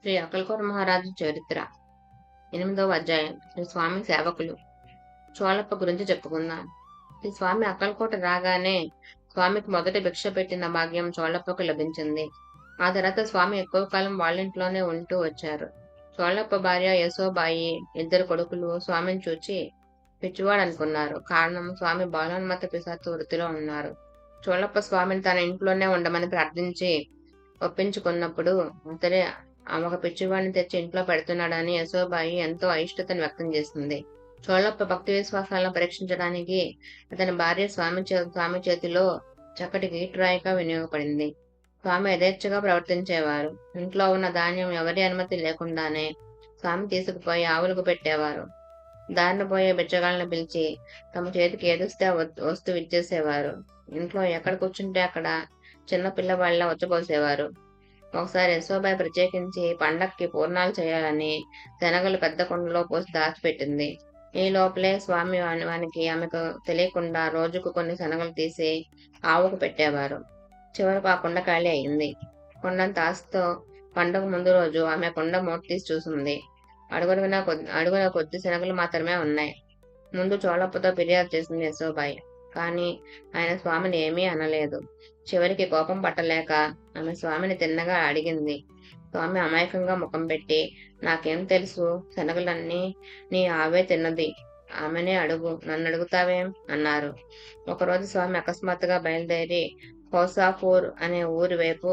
శ్రీ అక్కలకోట మహారాజు చరిత్ర 8వ అధ్యాయం. శ్రీ స్వామి సేవకులు. చోళప్ప గురించి చెప్పుకుందాం. శ్రీ స్వామి అక్కలకోట రాగానే స్వామికి మొదట భిక్ష పెట్టిన భాగ్యం చోళప్పకు లభించింది. ఆ తర్వాత స్వామి ఎక్కువ కాలం వాళ్ళింట్లోనే ఉంటూ వచ్చారు. చోళప్ప భార్య యశోబాయి, 2 కొడుకులు స్వామిని చూచి పిచ్చివాడు అనుకున్నారు. కారణం, స్వామి బాలోన్మత్త పిశాచ వృత్తిలో ఉన్నారు. చోళప్ప స్వామిని తన ఇంట్లోనే ఉండమని ప్రార్థించి ఒప్పించుకున్నప్పుడు అతడే ఒక పిచ్చివాడిని తెచ్చి ఇంట్లో పెడుతున్నాడని యశోబాయి ఎంతో అయిష్టతను వ్యక్తం చేసింది. చోళప్ప భక్తి విశ్వాసాలను పరీక్షించడానికి అతని భార్య స్వామి చేతిలో చక్కటి గీటురాయిగా వినియోగపడింది. స్వామి యథేచ్ఛగా ప్రవర్తించేవారు. ఇంట్లో ఉన్న ధాన్యం ఎవరి అనుమతి లేకుండానే స్వామి తీసుకుపోయి ఆవులకు పెట్టేవారు. దారిన పోయే బిచ్చగాళ్ళని పిలిచి తమ చేతికి ఏదొస్తే వస్తువు ఇచ్చేసేవారు. ఇంట్లో ఎక్కడ కూర్చుంటే అక్కడ చిన్న పిల్లవాళ్ళ వచ్చబోసేవారు. ఒకసారి యశోబాయి ప్రత్యేకించి పండక్కి పూర్ణాలు చేయాలని శనగలు పెద్ద కుండలో పోసి దాచిపెట్టింది. ఈ లోపలే స్వామి వానికి ఆమెకు తెలియకుండా రోజుకు కొన్ని శనగలు తీసి ఆవుకు పెట్టేవారు. చివరకు ఆ కుండ ఖాళీ అయింది. కుండంత ఆశతో పండగ ముందు రోజు ఆమె కుండ మూట తీసి చూసింది. అడుగున కొద్ది శనగలు మాత్రమే ఉన్నాయి. ముందు చోళప్పతో ఫిర్యాదు చేసింది యశోబాయి. కానీ ఆయన స్వామిని ఏమీ అనలేదు. చివరికి కోపం పట్టలేక ఆమె స్వామిని తిన్నగా అడిగింది. స్వామి అమాయకంగా ముఖం పెట్టి, నాకేం తెలుసు, శనగలన్నీ నీ ఆవే తిన్నది, ఆమెనే అడుగు, నన్ను అడుగుతావేం అన్నారు. ఒకరోజు స్వామి అకస్మాత్తుగా బయలుదేరి హోసాపూర్ అనే ఊరి వైపు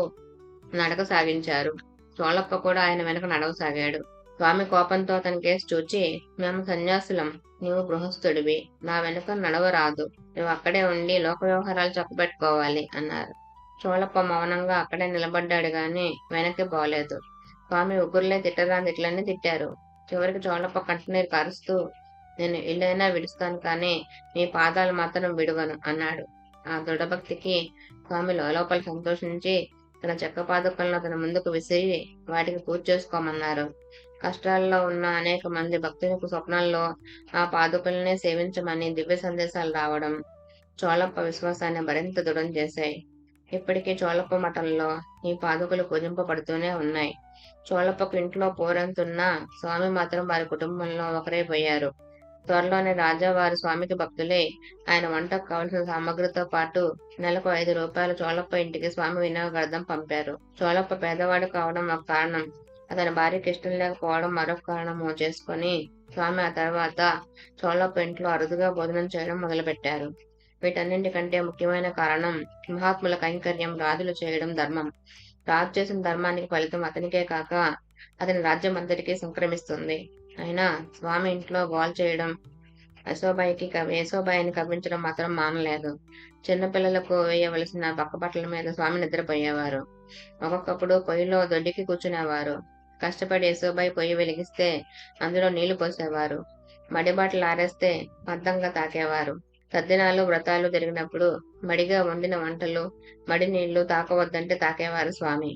నడక సాగించారు. చోళప్ప కూడా ఆయన వెనక నడవసాగాడు. స్వామి కోపంతో అతని కేసు చూచి, మేము సన్యాసులం, నీవు గృహస్థుడివి, నా వెనుక నడవరాదు, నువ్వు అక్కడే ఉండి లోక వ్యవహారాలు చక్కబెట్టుకోవాలి అన్నారు. చోళప్ప మౌనంగా అక్కడే నిలబడ్డాడు గాని వెనక్కి పోలేదు. స్వామి ఉగ్గురులే తిట్టని తిట్టారు. చివరికి చోళప్ప కంటనీరు కారుస్తూ, నేను ఇల్లైనా విడుస్తాను కానీ మీ పాదాలు మాత్రం విడువను అన్నాడు. ఆ దృఢభక్తికి స్వామి లోపల సంతోషించి తన చెక్క పాదుకలను తన ముందుకు విసిరి వాటికి పూజ చేసుకోమన్నారు. కష్టాల్లో ఉన్న అనేక మంది భక్తులకు స్వప్నాల్లో ఆ పాదుకలనే సేవించమని దివ్య సందేశాలు రావడం చోళప్ప విశ్వాసాన్ని మరింత దృఢం చేశాయి. ఇప్పటికీ చోళప్ప మఠంలో ఈ పాదుకలు పూజింపబడుతూనే ఉన్నాయి. చోళప్పకు ఇంట్లో పోరెంతున్నా స్వామి మాత్రం వారి కుటుంబంలో ఒకరైపోయారు. త్వరలోనే రాజా వారి స్వామికి భక్తులే ఆయన వంటకు కావలసిన సామగ్రితో పాటు నెలకు 5 రూపాయలు చోళప్ప ఇంటికి స్వామి వినియోగార్థం పంపారు. చోళప్ప పేదవాడు కావడం ఒక కారణం, అతని భార్యకి ఇష్టం లేకపోవడం మరొక కారణము చేసుకొని స్వామి ఆ తర్వాత చోళప్ప ఇంట్లో అరుదుగా భోజనం చేయడం మొదలుపెట్టారు. వీటన్నింటికంటే ముఖ్యమైన కారణం మహాత్ముల కైంకర్యం, రాజులు చేయడం ధర్మం. రాజు చేసిన ధర్మానికి ఫలితం అతనికే కాక అతని రాజ్యం అంతటికీ సంక్రమిస్తుంది. అయినా స్వామి ఇంట్లో గోల్ చేయడం, యశోబాయిని కవ్వించడం మాత్రం మానలేదు. చిన్నపిల్లలకు వేయవలసిన పక్కబట్టల మీద స్వామి నిద్రపోయేవారు. ఒక్కొక్కప్పుడు పొయ్యిలో దొడ్డికి కూర్చునేవారు. కష్టపడి యశోబాయి పొయ్యి వెలిగిస్తే అందులో నీళ్లు పోసేవారు. మడిబాటలు ఆరేస్తే బద్ధంగా తాకేవారు. తద్దినాలు, వ్రతాలు జరిగినప్పుడు మడిగా వండిన వంటలు, మడి నీళ్లు తాకవద్దంటే తాకేవారు స్వామి.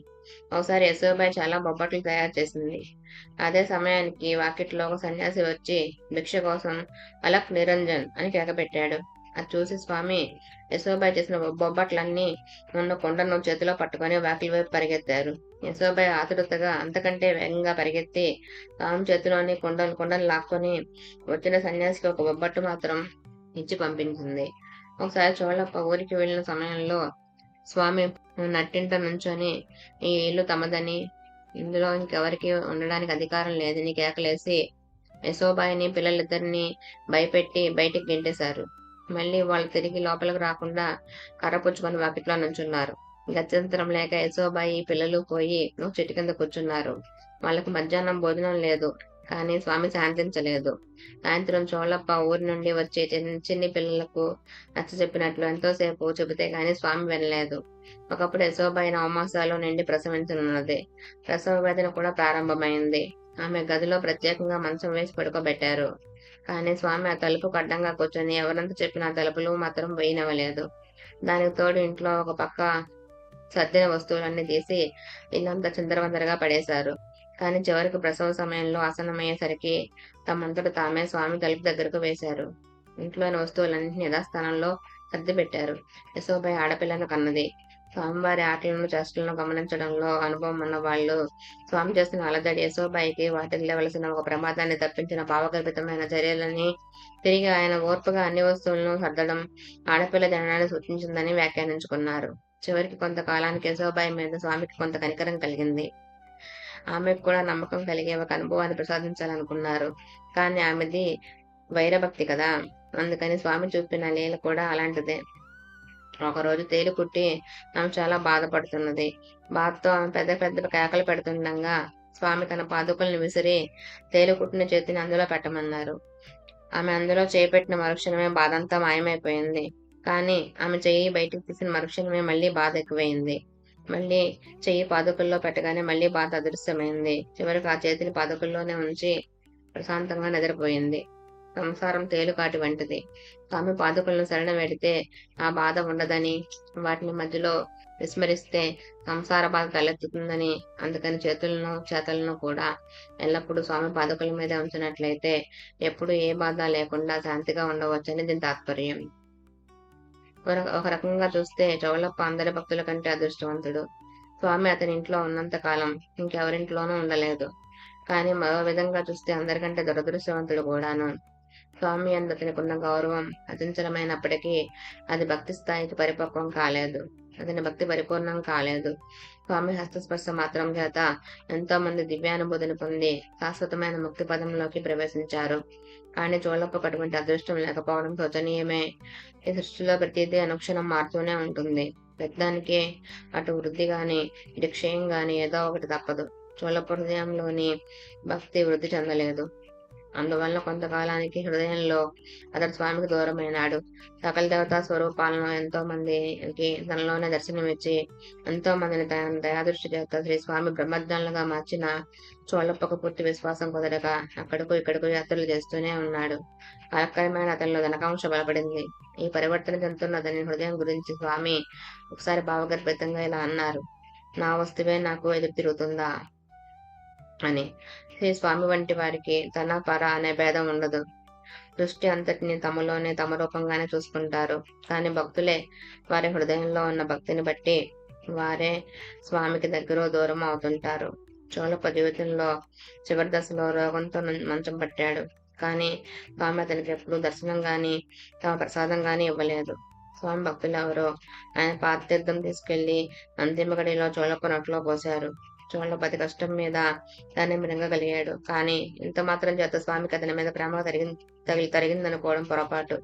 ఒకసారి యశోబాయి చాలా బొబ్బట్లు తయారు చేసింది. అదే సమయానికి వాకిట్లో ఒక సన్యాసి వచ్చి భిక్ష కోసం అలక్ నిరంజన్ అని కేకపెట్టాడు. అది చూసి స్వామి యశోబాయి చేసిన బొబ్బట్లన్నీ ఉన్న కుండను చేతిలో పట్టుకుని వాకిలి వైపు పరిగెత్తారు. యశోబాయి ఆతురతగా అంతకంటే వేగంగా పరిగెత్తి స్వామి చేతిలోని కుండలు లాక్కొని వచ్చిన సన్యాసికి ఒక బొబ్బట్టు మాత్రం ఇచ్చి పంపించింది. ఒకసారి చోళప్ప ఊరికి వెళ్ళిన సమయంలో స్వామి నట్టింట నుంచొని ఈ ఇల్లు తమదని, ఇందులో ఇంకెవరికి ఉండడానికి అధికారం లేదని కేకలేసి యశోబాయిని, పిల్లలిద్దరిని భయపెట్టి బయటికి గెంటేశారు. మళ్ళీ వాళ్ళు తిరిగి లోపలికి రాకుండా కర్ర పుచ్చుకొని వాకిట్లో నుంచున్నారు. గత్యంతరం లేక యశోబాయి, పిల్లలు పోయి ఒక చెట్టు కింద కూర్చున్నారు. వాళ్ళకు మధ్యాహ్నం భోజనం లేదు. కానీ స్వామి శాంతించలేదు. సాయంత్రం చోళప్ప ఊరి నుండి వచ్చే చిన్ని పిల్లలకు నచ్చ చెప్పినట్లు ఎంతోసేపు చెబితే గాని స్వామి వినలేదు. ఒకప్పుడు యశోబాయి నవమాసాలు నిండి ప్రసవించనున్నది. ప్రసవ వేదన కూడా ప్రారంభమైంది. ఆమె గదిలో ప్రత్యేకంగా మంచం వేసి పడుకోబెట్టారు. కానీ స్వామి ఆ తలుపుకు అడ్డంగా కూర్చొని ఎవరంత చెప్పిన తలుపులు మాత్రం వేయనివ్వలేదు. దానికి తోడు ఇంట్లో ఒక పక్క సర్దిన వస్తువులన్నీ తీసి ఇల్లంతా చిందరవందరగా పడేశారు. కానీ చివరికి ప్రసవ సమయంలో ఆసన్నమయ్యేసరికి తమంతట తామే స్వామి తలుపు దగ్గరకు వేశారు. ఇంట్లోని వస్తువులన్నింటినీ యథాస్థానంలో సర్ది పెట్టారు. యశోబాయి ఆడపిల్లను కన్నది. స్వామివారి ఆటలను చేష్టలను గమనించడంలో అనుభవం ఉన్న వాళ్ళు స్వామి చేస్తున్న అలజడి యశోబాయికి వాటిల్లవలసిన ఒక ప్రమాదాన్ని తప్పించిన భావగర్భితమైన చర్యలని తిరిగి ఆయన ఓర్పుగా అన్ని వస్తువులను సర్దడం ఆడపిల్ల జననాన్ని సూచించిందని వ్యాఖ్యానించుకున్నారు. చివరికి కొంతకాలానికి యశోబాయి మీద స్వామికి కొంత కనికరం కలిగింది. ఆమెకు కూడా నమ్మకం కలిగే ఒక అనుభవాన్ని ప్రసాదించాలనుకున్నారు. కానీ ఆమెది వైరభక్తి కదా, అందుకని స్వామి చూపిన లీల కూడా అలాంటిదే. ఒకరోజు తేలు కుట్టి ఆమె చాలా బాధపడుతున్నది. బాధతో ఆమె పెద్ద పెద్ద కేకలు పెడుతుండగా స్వామి తన పాదుకలను విసిరి తేలు కుట్టిన చేతిని అందులో పెట్టమన్నారు. ఆమె అందులో చేపెట్టిన మరుక్షణమే బాధంతా మాయమైపోయింది. కానీ ఆమె చెయ్యి బయటికి తీసిన మరుక్షణమే మళ్ళీ బాధ ఎక్కువైంది. మళ్ళీ చెయ్యి పాదుకల్లో పెట్టగానే మళ్ళీ బాధ అదృశ్యమైంది. చివరికి ఆ చేతిని పాదుకల్లోనే ఉంచి ప్రశాంతంగా నిద్రపోయింది. సంసారం తేలుకాటి వంటిది. స్వామి పాదుకలను శరణం వెడితే ఆ బాధ ఉండదని, వాటిని మధ్యలో విస్మరిస్తే సంసార బాధ తలెత్తుతుందని, అందుకని చేతలను కూడా ఎల్లప్పుడూ స్వామి పాదుకల మీద ఉంచినట్లయితే ఎప్పుడు ఏ బాధ లేకుండా శాంతిగా ఉండవచ్చని దీని తాత్పర్యం. ఒక రకంగా చూస్తే చౌలప్ప అందరి భక్తుల కంటే అదృష్టవంతుడు. స్వామి అతని ఇంట్లో ఉన్నంత కాలం ఇంకెవరింట్లోనూ ఉండలేదు. కానీ మరో విధంగా చూస్తే అందరికంటే దురదృష్టవంతుడు కూడాను. స్వామి అందు అతనికి ఉన్న గౌరవం అచంచలమైనప్పటికీ అది భక్తి స్థాయికి పరిపక్వం కాలేదు. అతని భక్తి పరిపూర్ణం కాలేదు. స్వామి హస్తస్పర్శ మాత్రం చేత ఎంతో మంది దివ్యానుభూతిని పొంది శాశ్వతమైన ముక్తి పదంలోకి ప్రవేశించారు. కానీ చోళప్పకు అటువంటి అదృష్టం లేకపోవడం శోచనీయమే. ఈ సృష్టిలో ప్రతిదీ అనుక్షణం మారుతూనే ఉంటుంది. పెద్దానికి అటు వృద్ధి గాని ఇటు క్షయం గాని ఏదో ఒకటి తప్పదు. చోళప్ప హృదయంలోని భక్తి వృద్ధి చెందలేదు. అందువల్ల కొంతకాలానికి హృదయంలో అతడు స్వామికి దూరమైనాడు. సకల దేవతా స్వరూపాలను ఎంతో మందికి తనలోనే దర్శనమిచ్చి ఎంతో మందిని తన దయాదృష్టి చేత శ్రీ స్వామి బ్రహ్మజ్ఞానులుగా మార్చిన చోళప్పకు పూర్తి విశ్వాసం కుదరక అక్కడకు ఇక్కడకు యాత్రలు చేస్తూనే ఉన్నాడు. కాలక్రమేణ అతనిలో ధనకాంక్ష బలపడింది. ఈ పరివర్తన చెందుతున్న అతని హృదయం గురించి స్వామి ఒకసారి భావగర్భితంగా ఇలా అన్నారు: నా వస్తువే నాకు ఎదురు తిరుగుతుందా అని. శ్రీ స్వామి వంటి వారికి తన పర అనే భేదం ఉండదు. దృష్టి అంతటిని తమలోనే తమ రూపంగానే చూసుకుంటారు. కానీ భక్తులే వారి హృదయంలో ఉన్న భక్తిని బట్టి వారే స్వామికి దగ్గర దూరం అవుతుంటారు. చోళప్ప జీవితంలో చివరి దశలో రోగంతో మంచం పట్టాడు. కానీ స్వామి అతనికి ఎప్పుడు దర్శనం గాని తమ ప్రసాదం గాని ఇవ్వలేదు. స్వామి భక్తులు ఎవరో ఆయన పాతతీర్థం తీసుకెళ్లి అంతిమ గడిలో చోళప్ప నోట్లో పోశారు. చోళపతి కష్టం మీద దాన్ని మింగగలిగాడు. కానీ ఇంత మాత్రం చేత స్వామికి అతని మీద ప్రేమ తరిగిందనుకోవడం పొరపాటు.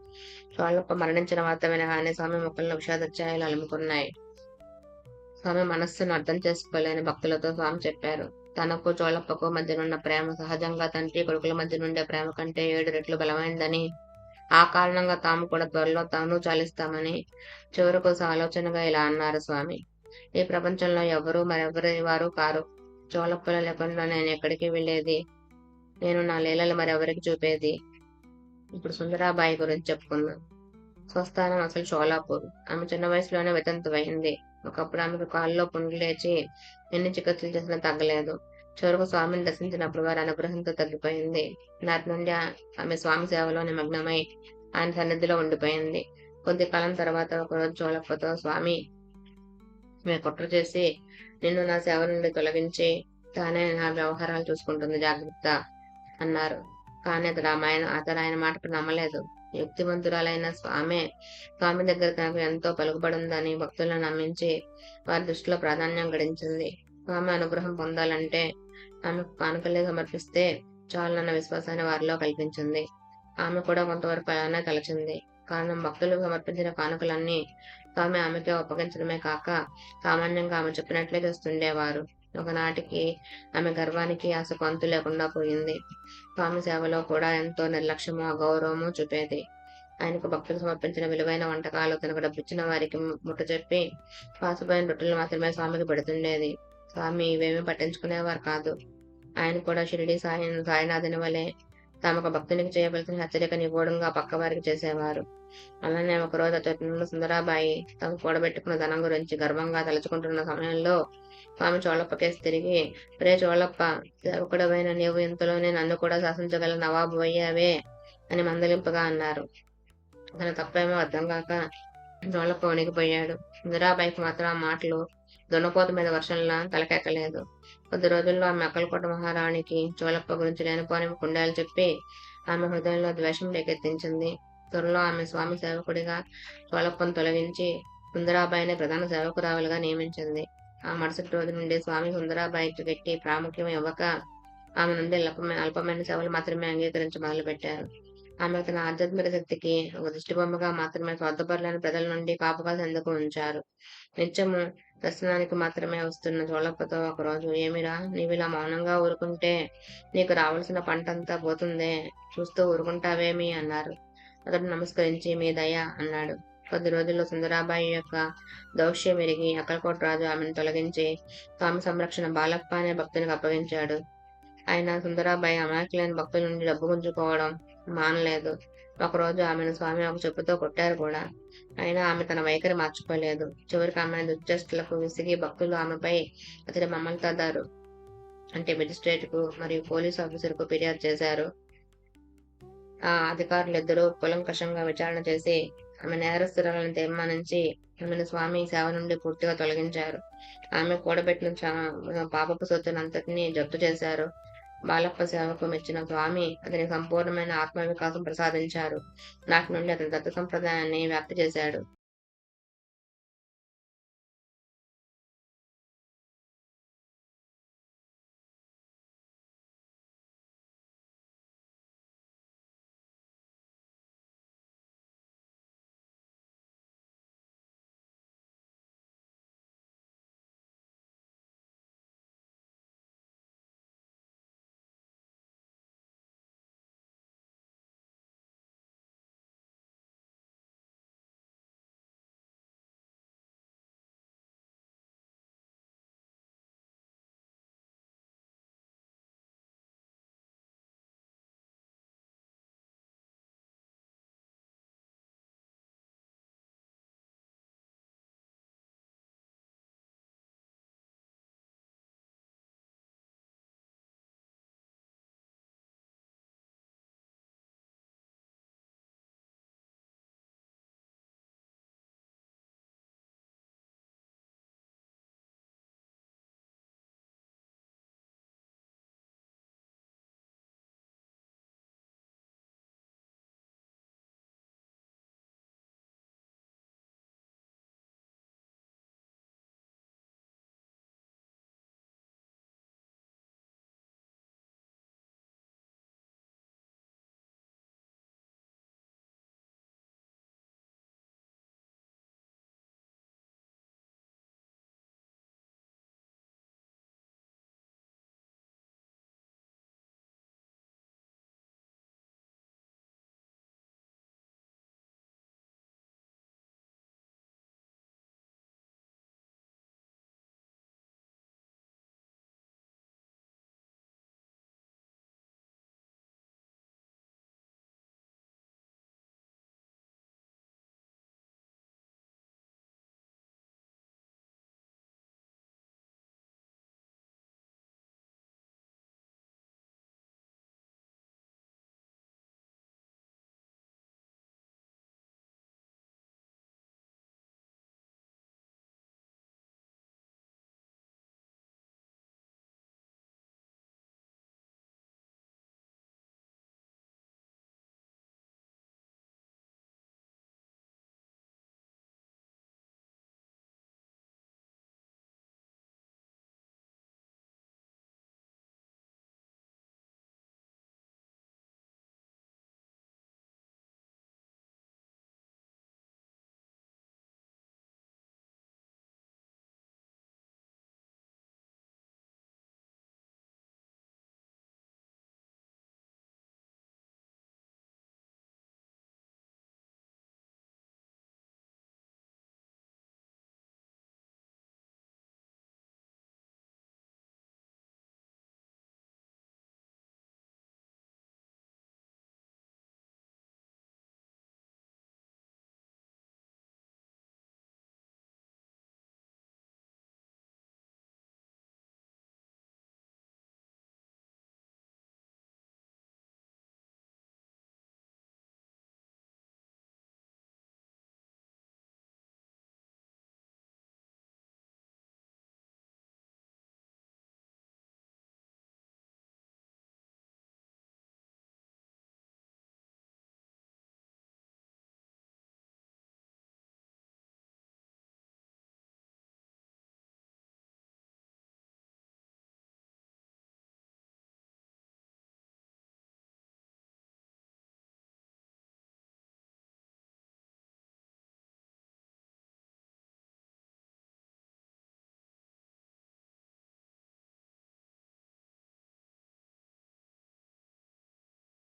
చోళప్ప మరణించిన వార్త వినగానే స్వామి ముఖంలో విషాదఛాయలు అలుముకున్నాయి. స్వామి మనస్సును అర్థం చేసుకోలేని భక్తులతో స్వామి చెప్పారు, తనకు చోళప్పకు మధ్యనున్న ప్రేమ సహజంగా తండ్రి కొడుకుల మధ్య నుండే ప్రేమ కంటే 7 రెట్లు బలమైందని, ఆ కారణంగా తాము కూడా త్వరలో తాను చాలిస్తామని. చివరకు ఆలోచనగా ఇలా అన్నారు స్వామి: ఈ ప్రపంచంలో ఎవరు మరెవరి వారు కారు. చోళప్పల లేకుండా నేను ఎక్కడికి వెళ్ళేది? నేను నా లీలలు మరెవరికి చూపేది? ఇప్పుడు సుందరాబాయి గురించి చెప్పుకుందాం. స్వస్థానం అసలు షోలాపూర్. ఆమె చిన్న వయసులోనే వితంతువైంది. ఒకప్పుడు ఆమెకు కాళ్ళలో పుండ్లు లేచి ఎన్ని చికిత్సలు చేసినా తగ్గలేదు. చివరకు స్వామిని దర్శించినప్పుడు వారి అనుగ్రహంతో తగ్గిపోయింది. నాటి నుండి ఆమె స్వామి సేవలో నిమగ్నమై ఆయన సన్నిధిలో ఉండిపోయింది. కొద్ది కాలం తర్వాత ఒకరోజు చోళప్పతో, స్వామి మేము కుట్ర చేసి నిన్ను నా సేవ నుండి తొలగించి తానే నా వ్యవహారాలు చూసుకుంటుంది, జాగ్రత్త అన్నారు. కానీ అతడు ఆయన మాటకు నమ్మలేదు. యుక్తివంతురాలైన స్వామి దగ్గర తనకు ఎంతో పలుకుబడుందని భక్తులను నమ్మించి వారి దృష్టిలో ప్రాధాన్యం గడించింది. స్వామి అనుగ్రహం పొందాలంటే ఆమెకు కానుకలే సమర్పిస్తే చాలన్న విశ్వాసాన్ని వారిలో కల్పించింది. ఆమె కూడా కొంతవరకు అలానే తలచింది. కారణం భక్తులు సమర్పించిన కానుకలన్నీ స్వామి ఆమెకే అప్పగించడమే కాక సామాన్యంగా ఆమె చెప్పినట్లే చేస్తుండేవారు. ఒకనాటికి ఆమె గర్వానికి ఆశకు అంతు లేకుండా పోయింది. స్వామి సేవలో కూడా ఎంతో నిర్లక్ష్యము అగౌరవము చూపేది. ఆయనకు భక్తులు సమర్పించిన విలువైన వంటకాలు తనకు డబ్బిచ్చిన వారికి ముట్ట చెప్పి పాసుపోయిన రొట్టెలు మాత్రమే స్వామికి పెడుతుండేది. స్వామి ఇవేమీ పట్టించుకునేవారు కాదు. ఆయన కూడా షిరిడి సాయినాథుని వలె తమకు భక్తునికి చేయవలసిన హెచ్చరిక నిగూఢంగా పక్కవారికి చేసేవారు. అలానే ఒకరోజు అతను సుందరాబాయి తమ కూడబెట్టుకున్న ధనం గురించి గర్వంగా తలుచుకుంటున్న సమయంలో స్వామి చోళప్ప కేసు తిరిగి, ప్రే చోళప్ప, సేవకుడవైన నీవు ఇంతలోనే నన్ను కూడా శాసించగల నవాబు అయ్యావే అని మందలింపుగా అన్నారు. తన తప్పేమో అర్థం కాక, జోలప్ప వణికిపోయాడు. సుందరాబాయికి మాత్రం ఆ మాటలు దున్నపోత మీద వర్షంలా తలకెక్కలేదు. కొద్ది రోజుల్లో ఆమె అక్కలకోట మహారాణికి జోలప్ప గురించి లేనిపోని కుండాలు చెప్పి ఆమె హృదయంలో ద్వేషం రేకెత్తించింది. త్వరలో ఆమె స్వామి సేవకుడిగా జోలప్పను తొలగించి సుందరాబాయిని ప్రధాన సేవకురాలుగా నియమించింది. ఆ మరుసటి రోజు నుండి స్వామి సుందరాబాయికి గట్టి ప్రాముఖ్యం ఇవ్వక ఆమె నుండి అల్పమైన సేవలు మాత్రమే అంగీకరించి మొదలుపెట్టారు. ఆమె తన ఆధ్యాత్మిక శక్తికి ఒక దిష్టిబొమ్మగా మాత్రమే స్వార్థపరులైన ప్రజల నుండి కాపుకాసేందుకు ఉంచారు. నిత్యము దర్శనానికి మాత్రమే వస్తున్న జోలప్పతో ఒకరోజు, ఏమిరా, నీవిలా మౌనంగా ఊరుకుంటే నీకు రావలసిన పంటంతా పోతుందే, చూస్తూ ఊరుకుంటావేమి అన్నారు. అతడు నమస్కరించి, మీ దయ అన్నాడు. కొద్ది రోజుల్లో సుందరాబాయి యొక్క దౌష్యం ఎరిగి అక్కలకోట రాజు ఆమెను తొలగించి స్వామి సంరక్షణ బాలప్ప అనే భక్తునికి అప్పగించాడు. అయినా సుందరాబాయి అమాయకులైన భక్తుల నుండి డబ్బు గుంజుకోవడం మానలేదు. ఒకరోజు ఆమెను స్వామి ఒక చెప్పుతో కొట్టారు కూడా. అయినా ఆమె తన వైఖరి మార్చుకోలేదు. చివరికి ఆమె దుశ్చేష్టలకు విసిగి భక్తులు ఆమెపై అతడి మమల్తాదారు అంటే మెజిస్ట్రేట్ కు మరియు పోలీసు ఆఫీసర్ కు ఫిర్యాదు చేశారు. ఆ అధికారులిద్దరూ కూలంకషంగా విచారణ చేసి ఆమె నేరస్తురాలని తీర్మానించి ఆమెను స్వామి సేవ నుండి పూర్తిగా తొలగించారు. ఆమె కూడబెట్టిన పాపపు సొత్తునంతటినీ జప్తు చేశారు. బాలప్ప సేవకు మెచ్చిన స్వామి అతనికి సంపూర్ణమైన ఆత్మ వికాసం ప్రసాదించారు. నాటి నుండి అతని దత్త సంప్రదాయాన్ని వ్యాప్తి చేశాడు.